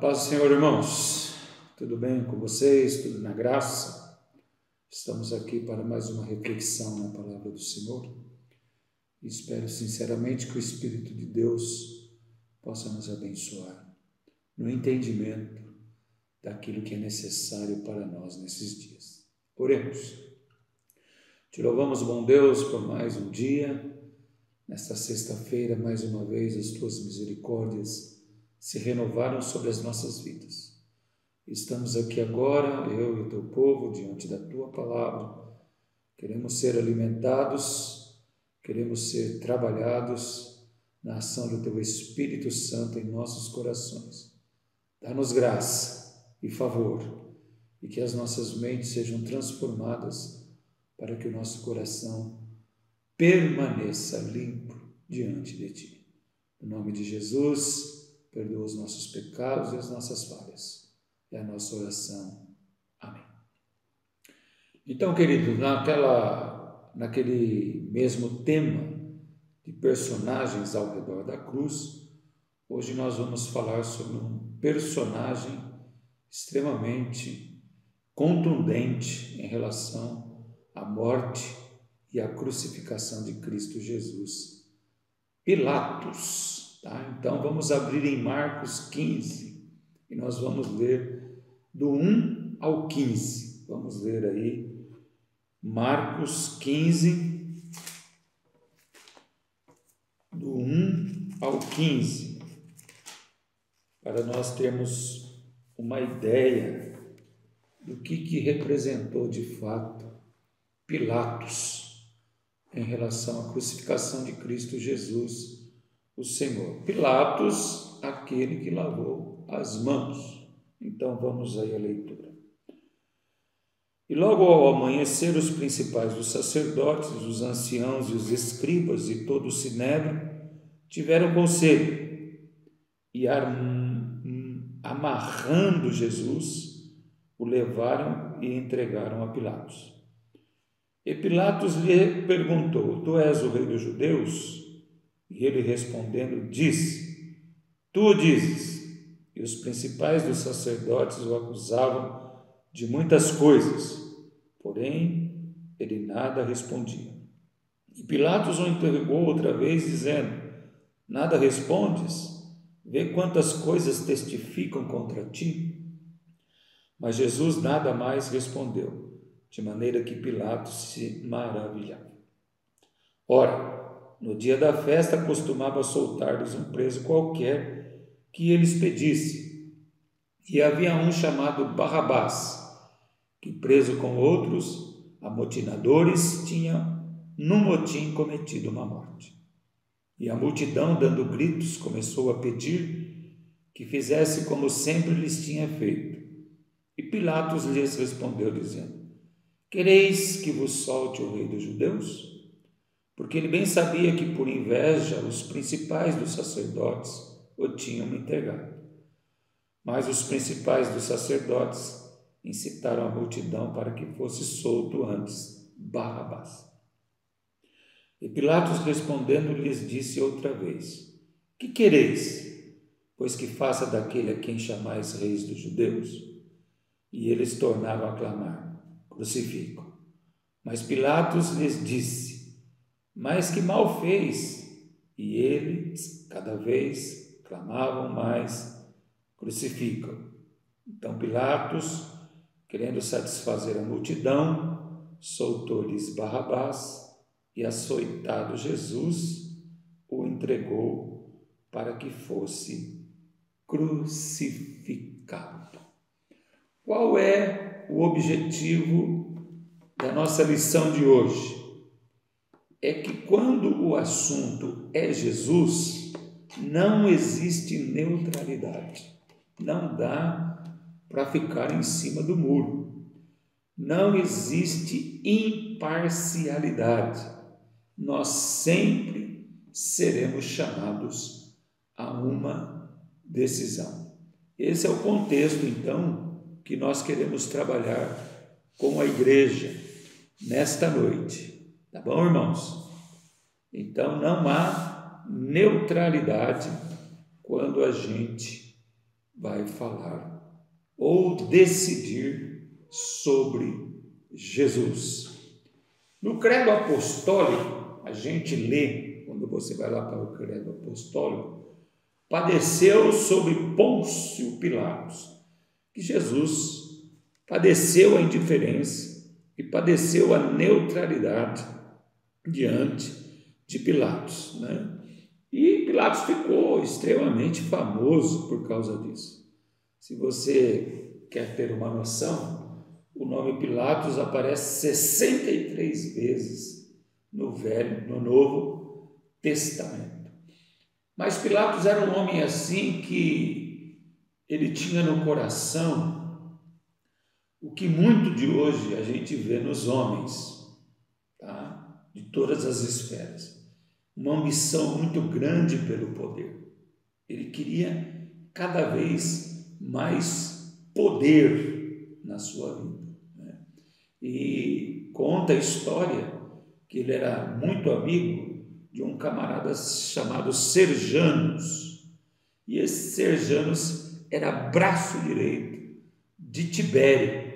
Paz do Senhor, irmãos. Tudo bem com vocês? Tudo na graça? Estamos aqui para mais uma reflexão na palavra do Senhor. E espero sinceramente que o Espírito de Deus possa nos abençoar no entendimento daquilo que é necessário para nós nesses dias. Oremos. Te louvamos, bom Deus, por mais um dia. Nesta sexta-feira, mais uma vez, as tuas misericórdias se renovaram sobre as nossas vidas. Estamos aqui agora, eu e o teu povo, diante da tua palavra. Queremos ser alimentados, queremos ser trabalhados na ação do teu Espírito Santo em nossos corações. Dá-nos graça e favor, e que as nossas mentes sejam transformadas para que o nosso coração permaneça limpo diante de ti. Em nome de Jesus, perdoa os nossos pecados e as nossas falhas. É a nossa oração. Amém. Então, querido, naquele mesmo tema de personagens ao redor da cruz, hoje nós vamos falar sobre um personagem extremamente contundente em relação à morte e à crucificação de Cristo Jesus. Pilatos. Tá? Então, vamos abrir em Marcos 15 e nós vamos ler do 1 ao 15. Vamos ler aí Marcos 15, do 1 ao 15, para nós termos uma ideia do que representou de fato Pilatos em relação à crucificação de Cristo Jesus, o Senhor. Pilatos, aquele que lavou as mãos. Então vamos aí à leitura. E logo ao amanhecer, os principais dos sacerdotes, os anciãos e os escribas e todo o sinédrio tiveram conselho e, amarrando Jesus, o levaram e entregaram a Pilatos. E Pilatos lhe perguntou: Tu és o rei dos judeus? E ele respondendo, disse: Tu o dizes. E os principais dos sacerdotes o acusavam de muitas coisas, porém ele nada respondia. E Pilatos o interrogou outra vez, dizendo: Nada respondes? Vê quantas coisas testificam contra ti. Mas Jesus nada mais respondeu, de maneira que Pilatos se maravilhava. Ora, no dia da festa costumava soltar-lhes um preso qualquer que eles pedissem. E havia um chamado Barrabás, que preso com outros amotinadores tinha no motim cometido uma morte. E a multidão, dando gritos, começou a pedir que fizesse como sempre lhes tinha feito. E Pilatos lhes respondeu, dizendo: Quereis que vos solte o rei dos judeus? Porque ele bem sabia que por inveja os principais dos sacerdotes o tinham entregado. Mas os principais dos sacerdotes incitaram a multidão para que fosse solto antes Barrabás. E Pilatos respondendo lhes disse outra vez: Que quereis? Pois que faça daquele a quem chamais reis dos judeus? E eles tornaram a clamar: Crucificam. Mas Pilatos lhes disse: Mas que mal fez? E eles, cada vez, clamavam mais: Crucificam. Então Pilatos, querendo satisfazer a multidão, soltou-lhes Barrabás e, açoitado Jesus, o entregou para que fosse crucificado. Qual é o objetivo da nossa lição de hoje? É que quando o assunto é Jesus, não existe neutralidade. Não dá para ficar em cima do muro. Não existe imparcialidade. Nós sempre seremos chamados a uma decisão. Esse é o contexto, então, que nós queremos trabalhar com a igreja nesta noite. Tá bom, irmãos? Então, não há neutralidade quando a gente vai falar ou decidir sobre Jesus. No credo apostólico, a gente lê, quando você vai lá para o credo apostólico, padeceu sobre Pôncio Pilatos, que Jesus padeceu a indiferença e padeceu a neutralidade diante de Pilatos, né? E Pilatos ficou extremamente famoso por causa disso. Se você quer ter uma noção, o nome Pilatos aparece 63 vezes no Novo Testamento. Mas Pilatos era um homem assim que ele tinha no coração o que muito de hoje a gente vê nos homens, tá? De todas as esferas. Uma ambição muito grande pelo poder. Ele queria cada vez mais poder na sua vida, né? E conta a história que ele era muito amigo de um camarada chamado Serjanos. E esse Serjanos era braço direito de Tibério.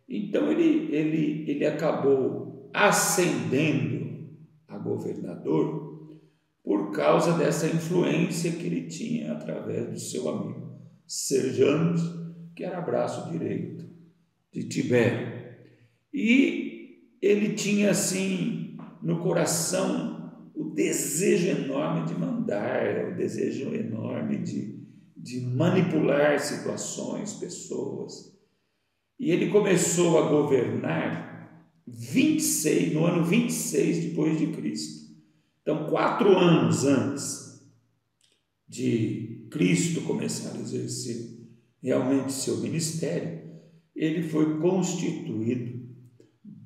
Então ele acabou ascendendo a governador por causa dessa influência que ele tinha através do seu amigo Serjanos, que era braço direito de Tibério. E ele tinha assim no coração o desejo enorme de mandar, o desejo enorme de manipular situações, pessoas. E ele começou a governar no ano 26 depois de Cristo. Então, 4 anos antes de Cristo começar a exercer realmente seu ministério, ele foi constituído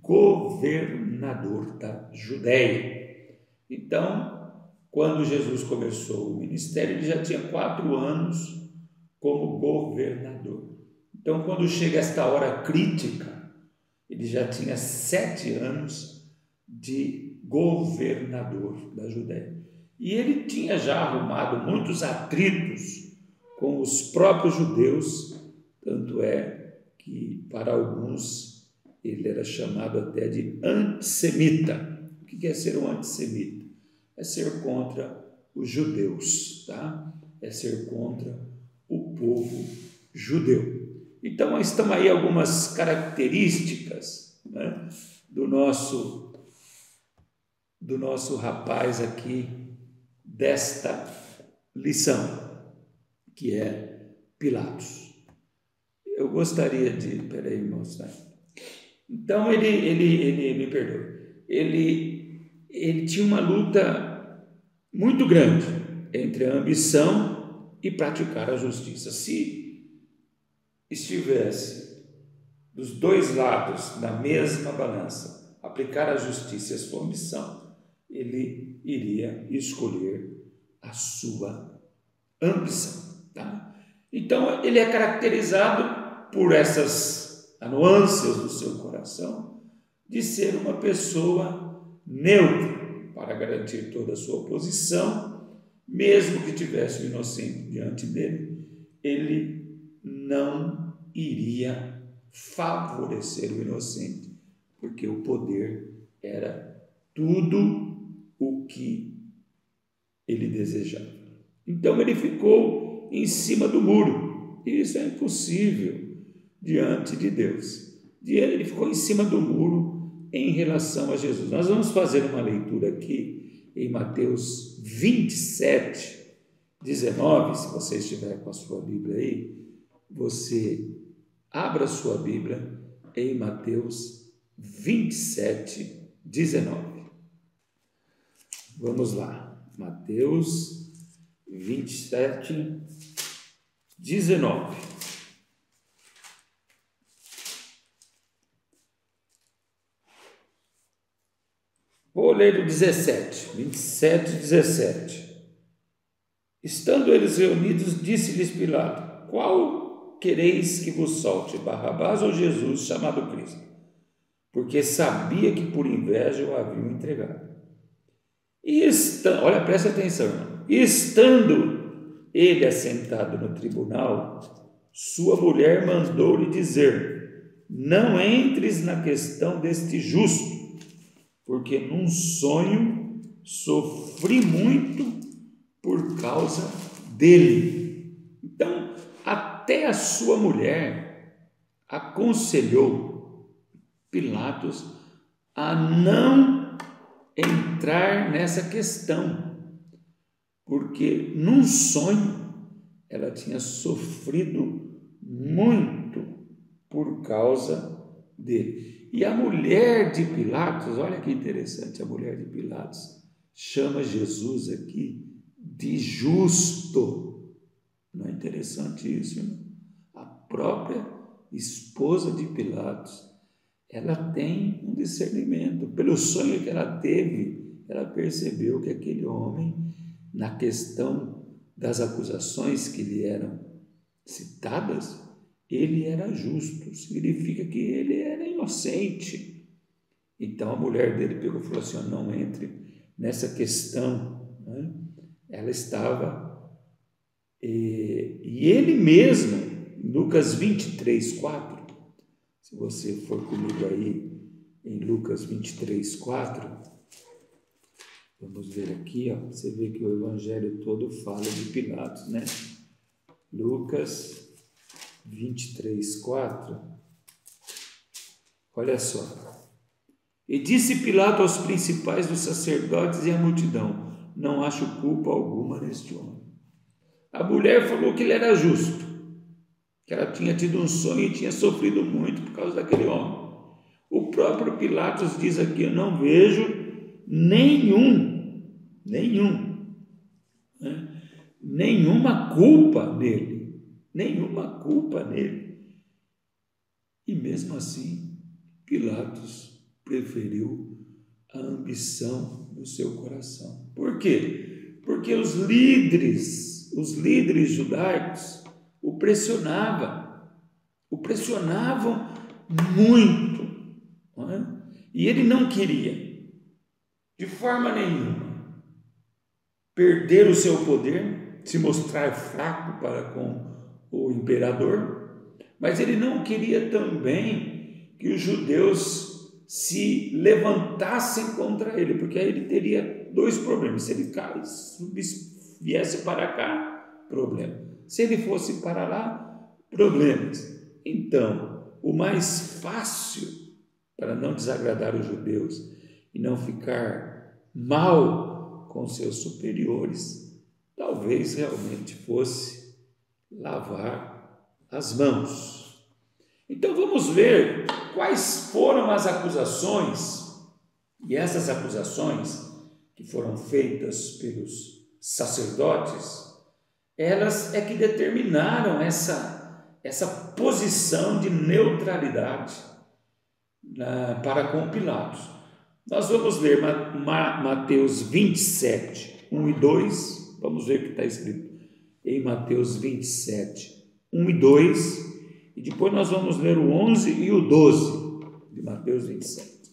governador da Judéia. Então, quando Jesus começou o ministério, ele já tinha 4 anos como governador. Então, quando chega esta hora crítica, ele já tinha 7 anos de governador da Judéia. E ele tinha já arrumado muitos atritos com os próprios judeus, tanto é que para alguns ele era chamado até de antissemita. O que é ser um antissemita? É ser contra os judeus, tá? É ser contra o povo judeu. Então, estão aí algumas características, né, do nosso rapaz aqui, desta lição, que é Pilatos. Eu gostaria de... Peraí, mostrar. Então, ele me perdoe, ele tinha uma luta muito grande entre a ambição e praticar a justiça. Se estivesse dos dois lados na mesma balança, aplicar a justiça e a sua ambição, ele iria escolher a sua ambição, tá? Então, ele é caracterizado por essas nuances do seu coração de ser uma pessoa neutra para garantir toda a sua posição, mesmo que tivesse o inocente diante dele, ele não iria favorecer o inocente, porque o poder era tudo o que ele desejava. Então ele ficou em cima do muro, e isso é impossível diante de Deus. Ele ficou em cima do muro em relação a Jesus. Nós vamos fazer uma leitura aqui em Mateus 27, 19, se você estiver com a sua Bíblia aí, você abra a sua Bíblia em Mateus 27, 19. Vamos lá, Mateus 27, 19. Vou ler o 17, 27, 17. Estando eles reunidos, disse-lhes Pilato: qual quereis que vos solte, Barrabás ou Jesus, chamado Cristo? Porque sabia que por inveja o haviam entregado. Olha, presta atenção, irmão. Estando ele, assentado no tribunal, sua mulher mandou-lhe dizer: não entres na questão deste justo, porque num sonho sofri muito por causa dele. Então, até a sua mulher aconselhou Pilatos a não entrar nessa questão, porque num sonho ela tinha sofrido muito por causa dele. E a mulher de Pilatos, olha que interessante, a mulher de Pilatos chama Jesus aqui de justo. Não é interessante isso, não? A própria esposa de Pilatos, ela tem um discernimento. Pelo sonho que ela teve, ela percebeu que aquele homem, na questão das acusações que lhe eram citadas, ele era justo, significa que ele era inocente. Então a mulher dele pegou e falou assim: não entre nessa questão, né? Ela estava, e ele mesmo, Lucas 23, 4, se você for comigo aí em Lucas 23, 4, vamos ver aqui, ó, você vê que o evangelho todo fala de Pilatos, né? Lucas 23, 4, olha só. E disse Pilato aos principais dos sacerdotes e à multidão: não acho culpa alguma neste homem. A mulher falou que ele era justo, que ela tinha tido um sonho e tinha sofrido muito por causa daquele homem. O próprio Pilatos diz aqui: eu não vejo nenhuma culpa nele. E mesmo assim, Pilatos preferiu a ambição do seu coração. Por quê? Porque os líderes judaicos o pressionavam muito, não é? E ele não queria, de forma nenhuma, perder o seu poder, se mostrar fraco para com o imperador, mas ele não queria também que os judeus se levantassem contra ele, porque aí ele teria dois problemas: se ele viesse para cá, problema; se ele fosse para lá, problemas. Então, o mais fácil para não desagradar os judeus e não ficar mal com seus superiores, talvez realmente fosse lavar as mãos. Então vamos ver quais foram as acusações, e essas acusações que foram feitas pelos sacerdotes, elas é que determinaram essa posição de neutralidade para com Pilatos. Nós vamos ler Mateus 27, 1 e 2, vamos ver o que está escrito em Mateus 27, 1 e 2, e depois nós vamos ler o 11 e o 12 de Mateus 27.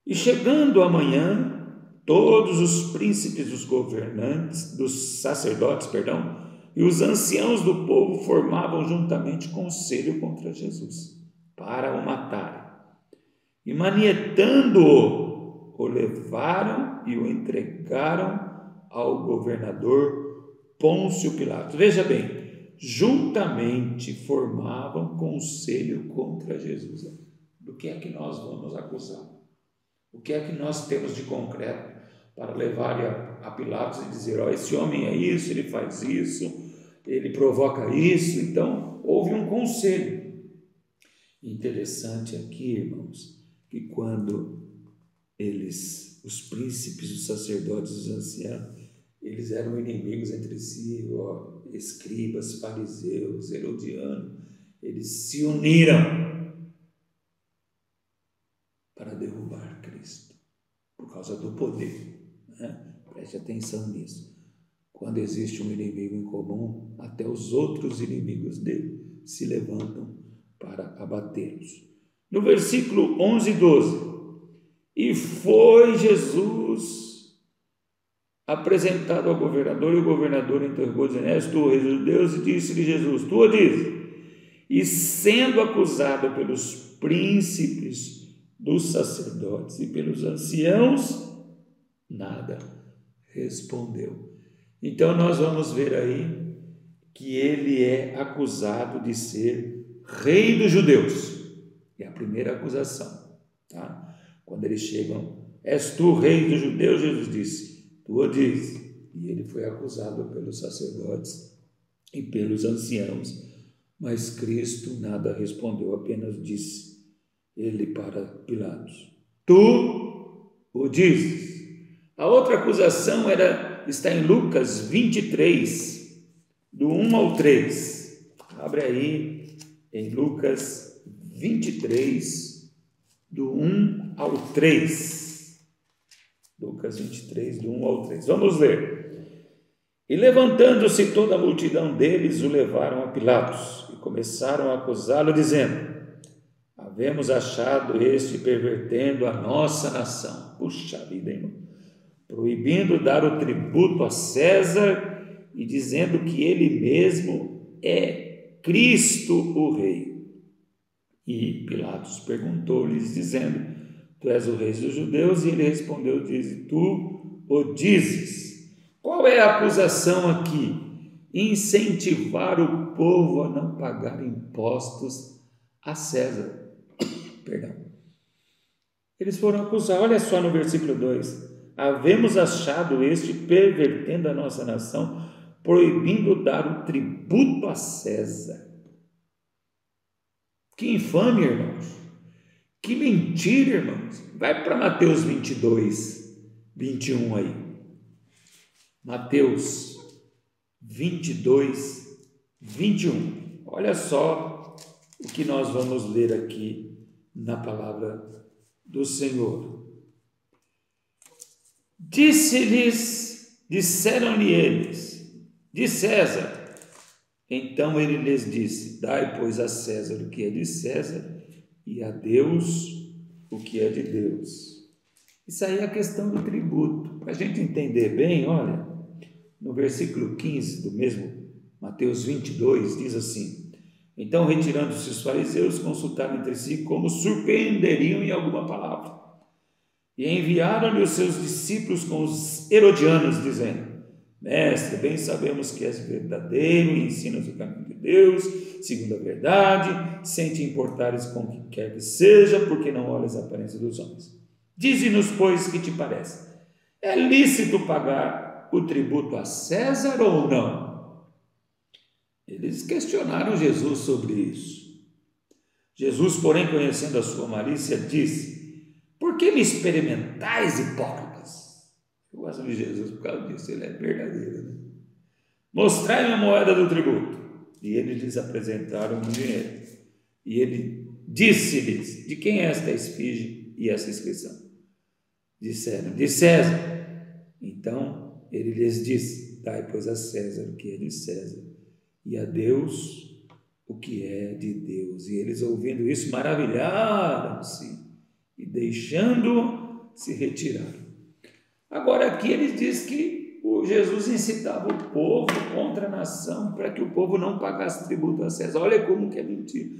E chegando amanhã, todos os príncipes dos governantes, dos sacerdotes, e os anciãos do povo formavam juntamente conselho contra Jesus, para o matarem. E manietando-o, o levaram e o entregaram ao governador Pôncio Pilatos. Veja bem, juntamente formavam conselho contra Jesus. Do que é que nós vamos acusar? O que é que nós temos de concreto para levar a Pilatos e dizer: ó, esse homem é isso, ele faz isso, ele provoca isso? Então, houve um conselho. Interessante aqui, irmãos, que quando os príncipes, os sacerdotes, os anciãos, eles eram inimigos entre si, escribas, fariseus, herodianos, eles se uniram para derrubar Cristo, por causa do poder, né? Preste atenção nisso. Quando existe um inimigo em comum, até os outros inimigos dele se levantam para abatê-los. No versículo 11 e 12, e foi Jesus apresentado ao governador, e o governador interrogou, dizendo: És tu o rei dos judeus? E disse-lhe Jesus: Tu o dizes. E sendo acusado pelos príncipes dos sacerdotes e pelos anciãos, nada respondeu. Então nós vamos ver aí que ele é acusado de ser rei dos judeus. É a primeira acusação, tá? Quando eles chegam: És tu rei dos judeus? Jesus disse: Tu o dizes. E ele foi acusado pelos sacerdotes e pelos anciãos, mas Cristo nada respondeu, apenas disse ele para Pilatos: Tu o dizes. A outra acusação está em Lucas 23, do 1 ao 3. Abre aí em Lucas 23, do 1 ao 3. Lucas 23, do 1 ao 3. Vamos ler. E levantando-se toda a multidão deles, o levaram a Pilatos e começaram a acusá-lo, dizendo: Havemos achado este pervertendo a nossa nação. Puxa vida, irmão. Proibindo dar o tributo a César e dizendo que ele mesmo é Cristo o rei. E Pilatos perguntou-lhes, dizendo: Tu és o rei dos judeus? E ele respondeu, diz: Tu o dizes. Qual é a acusação aqui? Incentivar o povo a não pagar impostos a César. Perdão. Eles foram acusar, olha só no versículo 2: Havemos achado este pervertendo a nossa nação, proibindo dar o tributo a César. Que infame, irmãos! Que mentira, irmãos! Vai para Mateus 22, 21 aí. Mateus 22, 21. Olha só o que nós vamos ler aqui na palavra do Senhor. Disseram-lhe eles: de César. Então ele lhes disse: Dai, pois, a César o que é de César, e a Deus o que é de Deus. Isso aí é a questão do tributo. Para a gente entender bem, olha, no versículo 15 do mesmo Mateus 22, diz assim: Então, retirando-se os fariseus, consultaram entre si como surpreenderiam em alguma palavra. E enviaram-lhe os seus discípulos com os herodianos, dizendo: Mestre, bem sabemos que és verdadeiro e ensinas o caminho de Deus, segundo a verdade, sem te importares com o que quer que seja, porque não olhas a aparência dos homens. Dize-nos, pois, que te parece: é lícito pagar o tributo a César ou não? Eles questionaram Jesus sobre isso. Jesus, porém, conhecendo a sua malícia, disse: Por que me experimentais, hipócritas? Eu gosto de Jesus por causa disso, ele é verdadeiro, né? Mostrai-me a moeda do tributo. E eles lhes apresentaram um dinheiro. E ele disse-lhes: De quem é esta esfinge e essa inscrição? Disseram: De César. Então ele lhes disse: Dai, pois, a César o que é de César, e a Deus o que é de Deus. E eles, ouvindo isso, maravilharam-se e, deixando, se retiraram. Agora aqui ele diz que o Jesus incitava o povo contra a nação para que o povo não pagasse tributo a César. Olha como que é mentira.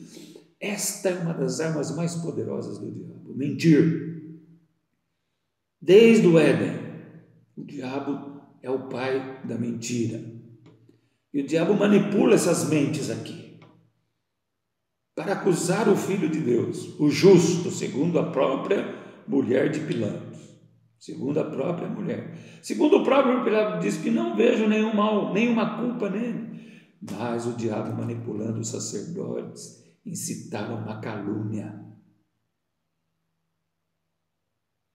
Esta é uma das armas mais poderosas do diabo: mentir. Desde o Éden, o diabo é o pai da mentira. E o diabo manipula essas mentes aqui para acusar o Filho de Deus, o justo, segundo a própria mulher de Pilatos. Segundo a própria mulher. Segundo o próprio Pilatos, diz que não vejo nenhum mal, nenhuma culpa nele. Mas o diabo, manipulando os sacerdotes, incitaram uma calúnia.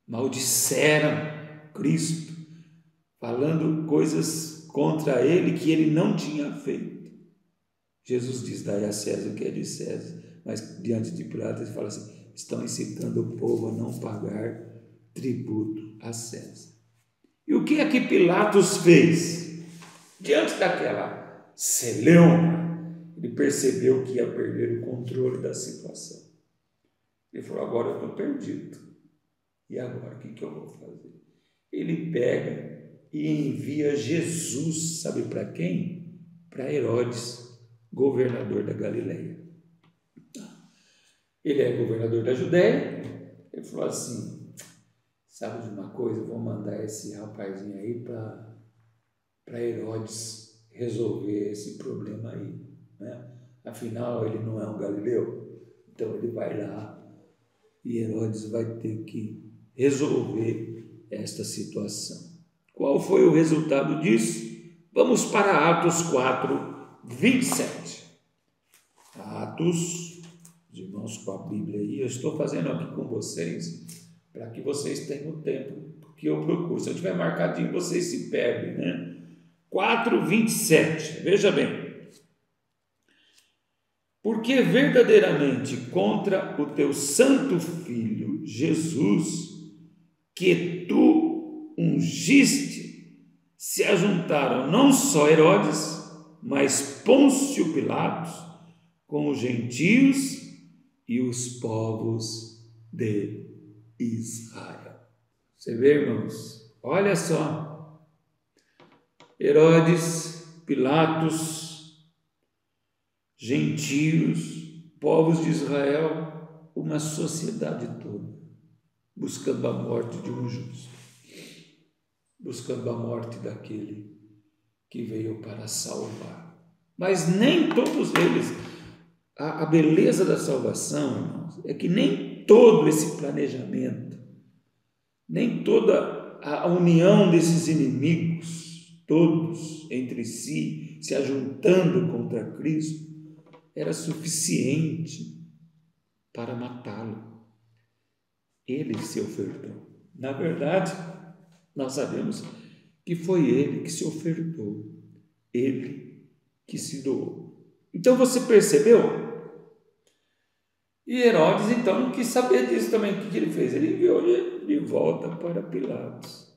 Maldisseram Cristo, falando coisas contra ele que ele não tinha feito. Jesus diz: Dai a César o que é de César. Mas diante de Pilatos ele fala assim: estão incitando o povo a não pagar tributo a César. E o que é que Pilatos fez? Diante daquela celeuma, ele percebeu que ia perder o controle da situação. Ele falou: agora eu estou perdido. E agora, o que eu vou fazer? Ele pega e envia Jesus, sabe para quem? Para Herodes, governador da Galileia. Ele é governador da Judéia. Ele falou assim: sabe de uma coisa, vou mandar esse rapazinho aí para Herodes resolver esse problema aí, né? Afinal, ele não é um galileu, então ele vai lá e Herodes vai ter que resolver esta situação. Qual foi o resultado disso? Vamos para Atos 4, 27. Atos, os irmãos com a Bíblia aí, eu estou fazendo aqui com vocês, para que vocês tenham o tempo que eu procuro. Se eu tiver marcadinho, vocês se perdem, né? 4, 27, veja bem. Porque verdadeiramente contra o teu santo Filho, Jesus, que tu ungiste, se ajuntaram não só Herodes, mas Pôncio Pilatos, com os gentios e os povos de Israel. Você vê, irmãos? Olha só. Herodes, Pilatos, gentios, povos de Israel, uma sociedade toda, buscando a morte de um justo, buscando a morte daquele que veio para salvar. Mas nem todos eles, a beleza da salvação, irmãos, é que nem todo esse planejamento, nem toda a união desses inimigos, todos entre si, se ajuntando contra Cristo, era suficiente para matá-lo. Ele se ofertou. Na verdade, nós sabemos que foi ele que se ofertou, ele que se doou. Então você percebeu? E Herodes então não quis saber disso também. O que ele fez? Ele enviou de volta para Pilatos.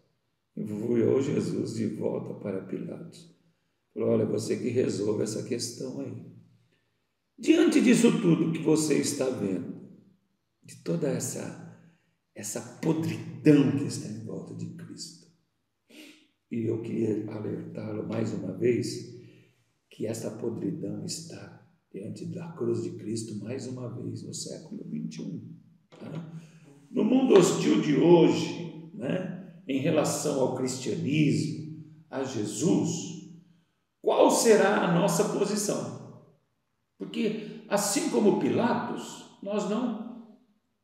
Enviou Jesus de volta para Pilatos. Falou: olha, você que resolve essa questão aí. Diante disso tudo que você está vendo, de toda essa podridão que está em volta de Cristo, e eu queria alertá-lo mais uma vez que essa podridão está diante da cruz de Cristo mais uma vez no século 21. Tá? No mundo hostil de hoje, né, em relação ao cristianismo, a Jesus, qual será a nossa posição? Porque, assim como Pilatos, nós não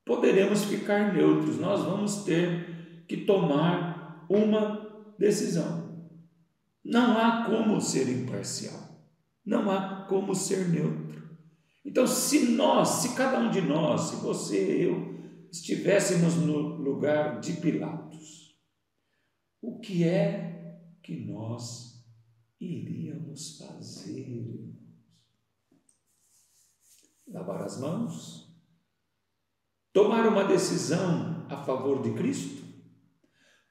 poderemos ficar neutros, nós vamos ter que tomar uma decisão. Não há como ser imparcial, não há como ser neutro. Então, se cada um de nós, se você e eu, estivéssemos no lugar de Pilatos, o que é que nós iríamos fazer? Lavar as mãos? Tomar uma decisão a favor de Cristo?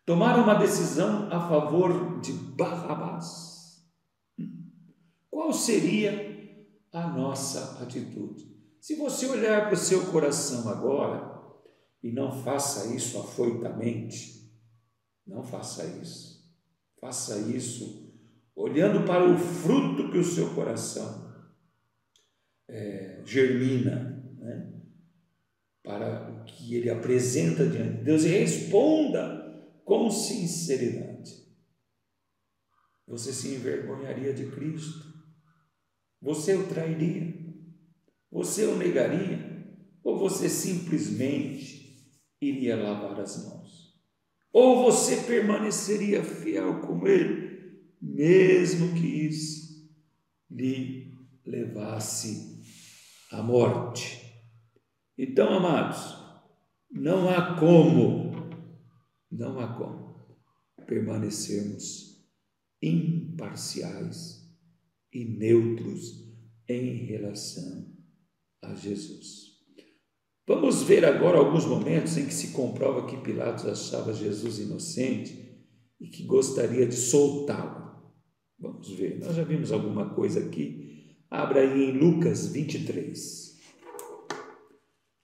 Tomar uma decisão a favor de Barrabás? Qual seria a nossa atitude? Se você olhar para o seu coração agora, e não faça isso afoitamente, não faça isso. Faça isso olhando para o fruto que o seu coração germina, né? Para o que ele apresenta diante de Deus, e responda com sinceridade. Você se envergonharia de Cristo? Você o trairia? Você o negaria? Ou você simplesmente iria lavar as mãos? Ou você permaneceria fiel com ele, mesmo que isso lhe levasse à morte? Então, amados, não há como permanecermos imparciais e neutros em relação a Jesus. Vamos ver agora alguns momentos em que se comprova que Pilatos achava Jesus inocente e que gostaria de soltá-lo. Vamos ver, nós já vimos alguma coisa aqui. Abra aí em Lucas 23.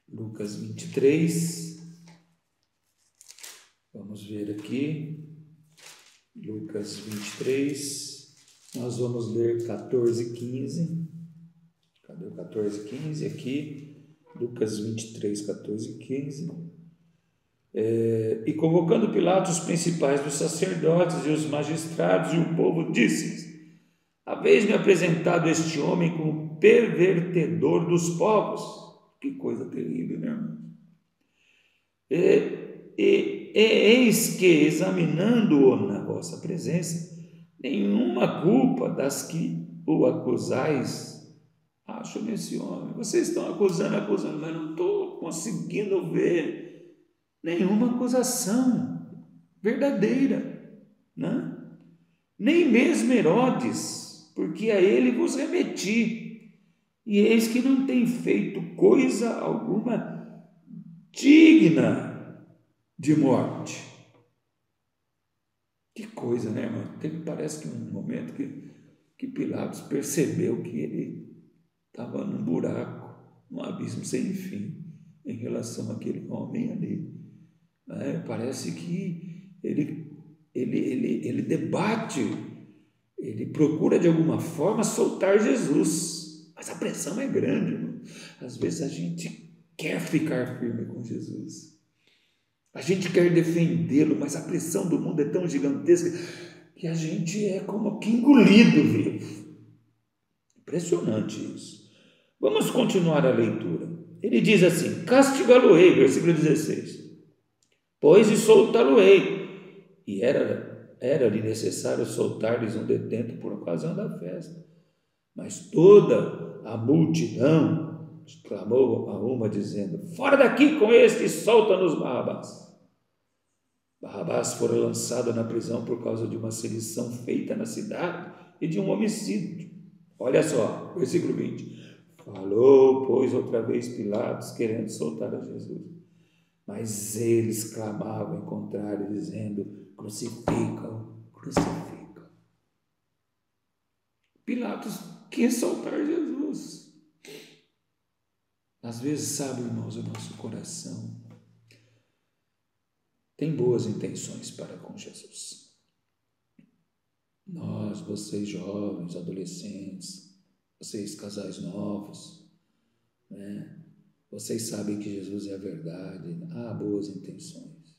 Lucas 23, vamos ver aqui. Lucas 23, nós vamos ler 14 e 15. Cadê o 14 e 15? Aqui, Lucas 23, 14 e 15. E convocando Pilatos os principais dos sacerdotes e os magistrados e o povo, disse-lhes: haveis-me apresentado este homem como pervertedor dos povos. Que coisa terrível, né, irmão? E eis que, examinando-o na vossa presença, nenhuma culpa das que o acusais acho nesse homem. Vocês estão acusando, mas não estou conseguindo ver nenhuma acusação verdadeira, né? Nem mesmo Herodes, porque a ele vos remeti, e eis que não tem feito coisa alguma digna de morte. Que coisa, né, irmão? Parece que um momento que Pilatos percebeu que ele estava num buraco, num abismo sem fim, em relação àquele homem ali. Parece que ele debate, ele procura de alguma forma soltar Jesus, mas a pressão é grande, irmão. Às vezes a gente quer ficar firme com Jesus, a gente quer defendê-lo, mas a pressão do mundo é tão gigantesca que a gente é como que engolido vivo. Impressionante isso. Vamos continuar a leitura. Ele diz assim: castigá-lo-ei, versículo 16, pois e soltá-lo-ei. E era-lhe necessário soltar-lhes um detento por ocasião da festa. Mas toda a multidão clamou a uma, dizendo: fora daqui com este, e solta-nos Barrabás. Barrabás fora lançado na prisão por causa de uma sedição feita na cidade e de um homicídio. Olha só, versículo 20. Falou, pois, outra vez Pilatos, querendo soltar a Jesus. Mas eles clamavam em contrário, dizendo: crucificam, crucificam. Pilatos quis soltar Jesus. Às vezes, sabe, irmãos, o nosso coração tem boas intenções para com Jesus. Nós, vocês jovens, adolescentes, vocês casais novos, né? Vocês sabem que Jesus é a verdade, há boas intenções.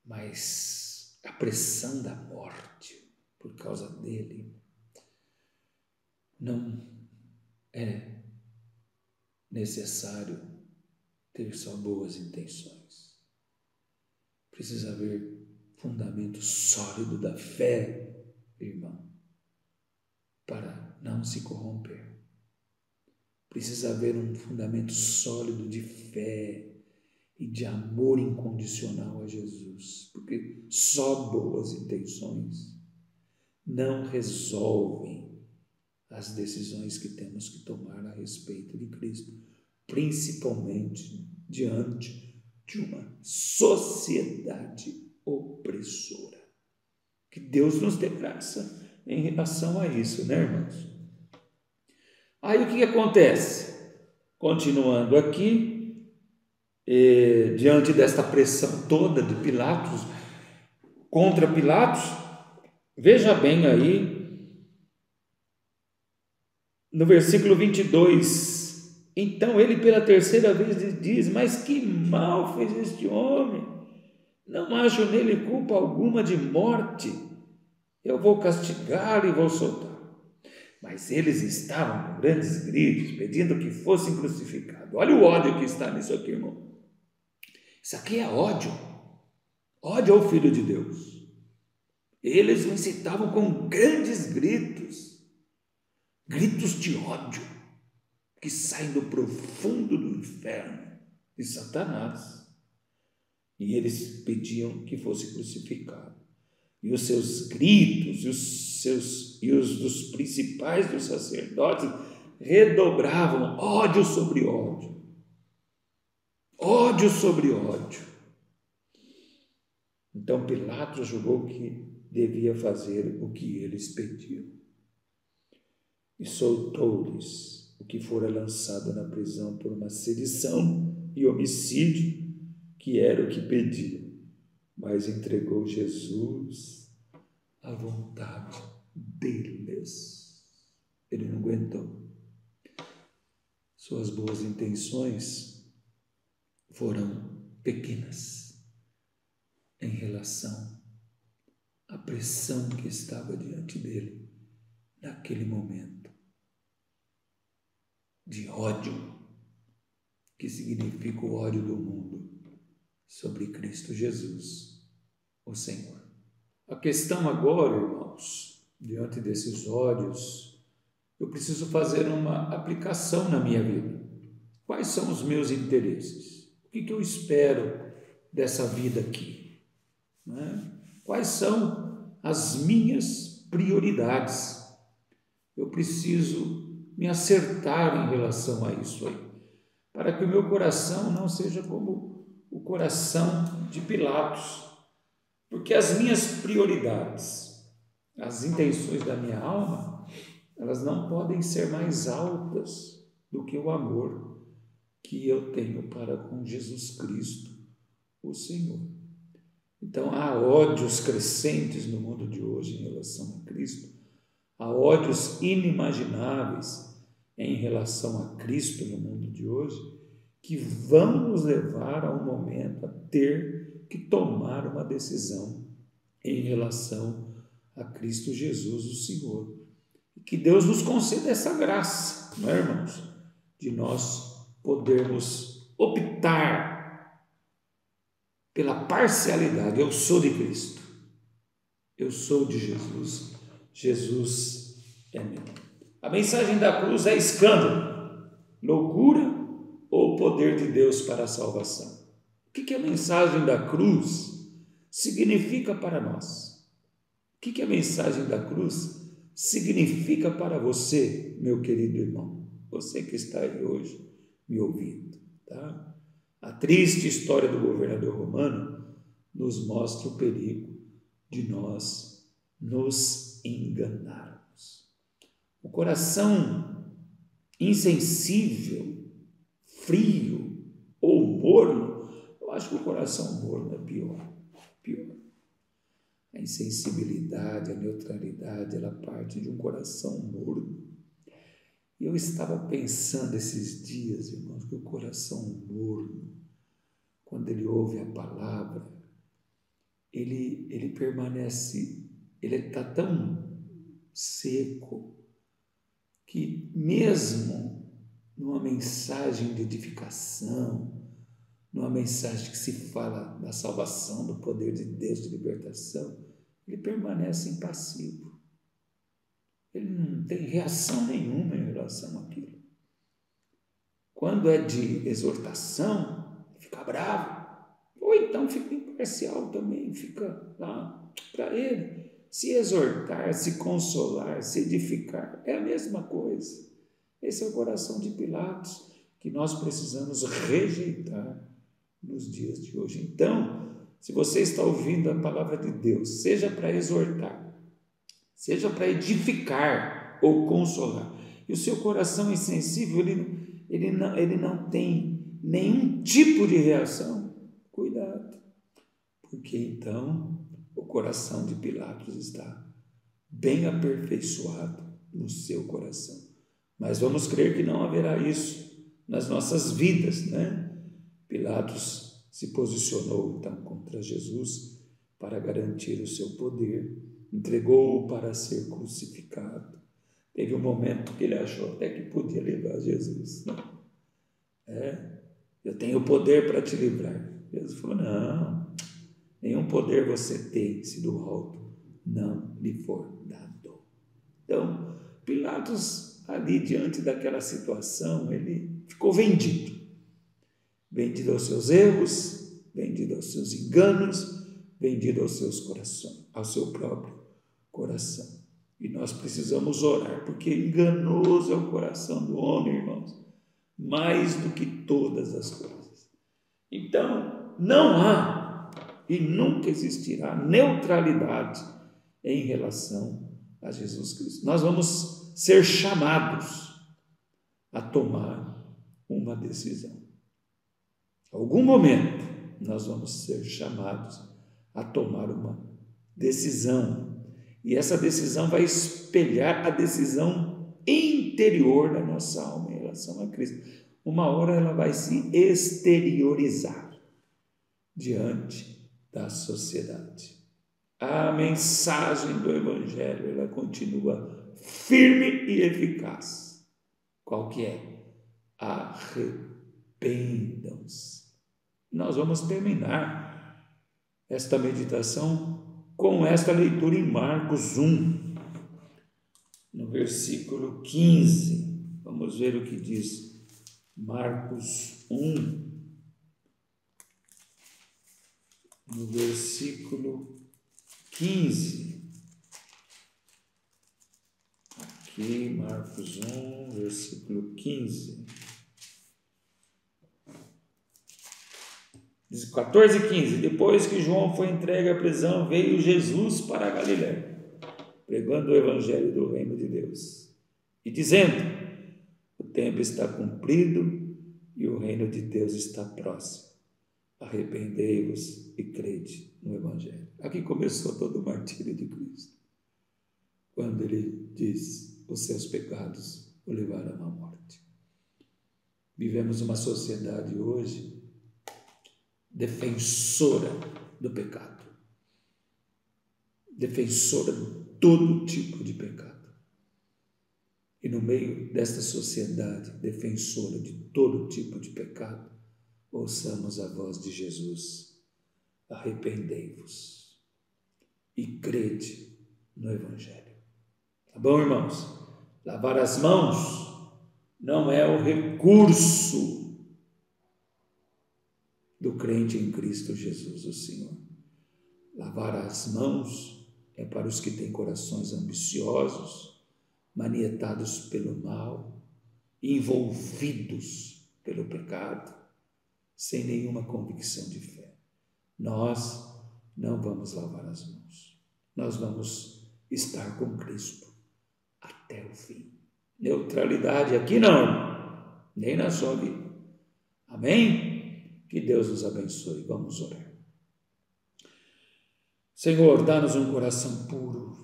Mas a pressão da morte por causa dele não é necessário ter só boas intenções. Precisa haver fundamento sólido da fé, irmão, para não se corromper. Precisa haver um fundamento sólido de fé e de amor incondicional a Jesus, porque só boas intenções não resolvem as decisões que temos que tomar a respeito de Cristo, principalmente diante de uma sociedade opressora. Que Deus nos dê graça em relação a isso, né, irmãos? Aí o que acontece? Continuando aqui, diante desta pressão toda de Pilatos, contra Pilatos, veja bem aí, no versículo 22, então ele pela terceira vez lhe diz: mas que mal fez este homem? Não acho nele culpa alguma de morte, eu vou castigá-lo e vou soltar. Mas eles estavam com grandes gritos, pedindo que fossem crucificados. Olha o ódio que está nisso aqui, irmão. Isso aqui é ódio. Ódio ao Filho de Deus. Eles o incitavam com grandes gritos. Gritos de ódio que saem do profundo do inferno de Satanás. E eles pediam que fosse crucificado. E os seus gritos e os dos principais dos sacerdotes redobravam ódio sobre ódio. Ódio sobre ódio. Então Pilatos julgou que devia fazer o que eles pediam. E soltou-lhes o que fora lançado na prisão por uma sedição e homicídio, que era o que pediam. mas entregou Jesus à vontade deles. Ele não aguentou. Suas boas intenções foram pequenas em relação à pressão que estava diante dele naquele momento de ódio, que significa o ódio do mundo sobre Cristo Jesus, o Senhor. A questão agora, irmãos, diante desses ódios, eu preciso fazer uma aplicação na minha vida. Quais são os meus interesses? O que eu espero dessa vida aqui? Quais são as minhas prioridades? Eu preciso me acertar em relação a isso aí, para que o meu coração não seja como o coração de Pilatos, porque as minhas prioridades, as intenções da minha alma, elas não podem ser mais altas do que o amor que eu tenho para com Jesus Cristo, o Senhor. Então, há ódios crescentes no mundo de hoje em relação a Cristo, há ódios inimagináveis em relação a Cristo no mundo de hoje, que vão nos levar a um momento a ter que tomar uma decisão em relação a Cristo Jesus, o Senhor. E que Deus nos conceda essa graça, não é, irmãos? De nós podermos optar pela parcialidade. Eu sou de Cristo, eu sou de Jesus, Jesus é meu. A mensagem da cruz é escândalo, loucura ou poder de Deus para a salvação? O que a mensagem da cruz significa para nós? O que a mensagem da cruz significa para você, meu querido irmão? Você que está aí hoje me ouvindo, tá? A triste história do governador romano nos mostra o perigo de nós nos enganarmos. O coração insensível, frio ou morno, eu acho que o coração morno é pior. A insensibilidade, a neutralidade, ela parte de um coração morno. E eu estava pensando esses dias, irmãos, que o coração morno, quando ele ouve a palavra, ele permanece, ele está tão seco, que mesmo numa mensagem de edificação, numa mensagem que se fala da salvação, do poder de Deus, de libertação, ele permanece impassivo. Ele não tem reação nenhuma em relação àquilo. Quando é de exortação, fica bravo, ou então fica imparcial também, fica lá para ele. Se exortar, se consolar, se edificar, é a mesma coisa. Esse é o coração de Pilatos que nós precisamos rejeitar nos dias de hoje. Então, se você está ouvindo a palavra de Deus, seja para exortar, seja para edificar ou consolar, e o seu coração insensível, ele não tem nenhum tipo de reação, cuidado, porque então o coração de Pilatos está bem aperfeiçoado no seu coração. Mas vamos crer que não haverá isso nas nossas vidas, né? Pilatos se posicionou então contra Jesus para garantir o seu poder, entregou-o para ser crucificado. Teve um momento que ele achou até que podia livrar Jesus. Não. Eu tenho poder para te livrar. Jesus falou, não, nenhum poder você tem se do alto não lhe for dado. Então, Pilatos, ali diante daquela situação, ele ficou vendido aos seus erros, vendido aos seus enganos, vendido aos seus corações, ao seu próprio coração. E nós precisamos orar, porque enganoso é o coração do homem, irmãos, mais do que todas as coisas. Então, não há e nunca existirá neutralidade em relação a Jesus Cristo. Nós vamos ser chamados a tomar uma decisão. Em algum momento, nós vamos ser chamados a tomar uma decisão. E essa decisão vai espelhar a decisão interior da nossa alma em relação a Cristo. Uma hora ela vai se exteriorizar diante da sociedade. A mensagem do Evangelho, ela continua firme e eficaz. Qual que é? Arrependam-se. Nós vamos terminar esta meditação com esta leitura em Marcos 1, no versículo 15. Vamos ver o que diz Marcos 1, no versículo 15. Aqui, Marcos 1, versículo 15. Diz 14 e 15. Depois que João foi entregue à prisão, veio Jesus para a Galiléia, pregando o evangelho do reino de Deus e dizendo: o tempo está cumprido e o reino de Deus está próximo. Arrependei-vos e crede no evangelho. Aqui começou todo o martírio de Cristo, quando ele diz: os seus pecados o levaram à morte. Vivemos uma sociedade hoje defensora do pecado, defensora de todo tipo de pecado. E no meio desta sociedade defensora de todo tipo de pecado, ouçamos a voz de Jesus: arrependei-vos e crede no evangelho. Tá bom, irmãos? Lavar as mãos não é o recurso do crente em Cristo Jesus, o Senhor. Lavar as mãos é para os que têm corações ambiciosos, manietados pelo mal, envolvidos pelo pecado, sem nenhuma convicção de fé. Nós não vamos lavar as mãos. Nós vamos estar com Cristo até o fim. Neutralidade aqui não, nem na sua vida. Amém? Que Deus nos abençoe. Vamos orar. Senhor, dá-nos um coração puro,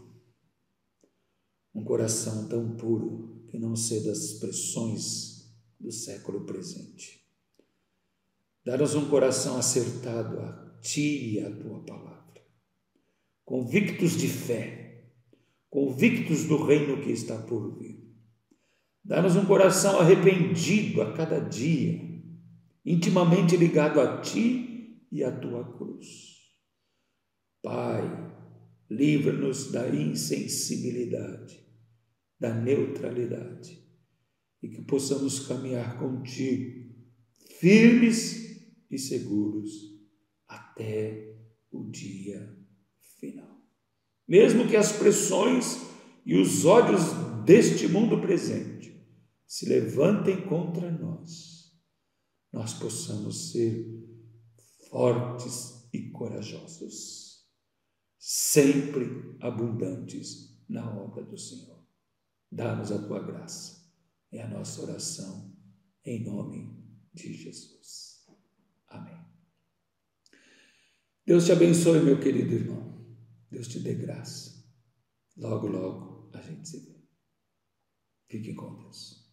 um coração tão puro que não ceda às pressões do século presente. Dá-nos um coração acertado a Ti e a Tua palavra, convictos de fé, convictos do reino que está por vir. Dá-nos um coração arrependido a cada dia, intimamente ligado a Ti e a Tua cruz. Pai, livra-nos da insensibilidade, da neutralidade, e que possamos caminhar contigo, firmes e seguros, até o dia final. Mesmo que as pressões e os ódios deste mundo presente se levantem contra nós, nós possamos ser fortes e corajosos, sempre abundantes na obra do Senhor. Dá-nos a Tua graça. É a nossa oração, em nome de Jesus. Amém. Deus te abençoe, meu querido irmão. Deus te dê graça. Logo, logo a gente se vê. Fiquem com Deus.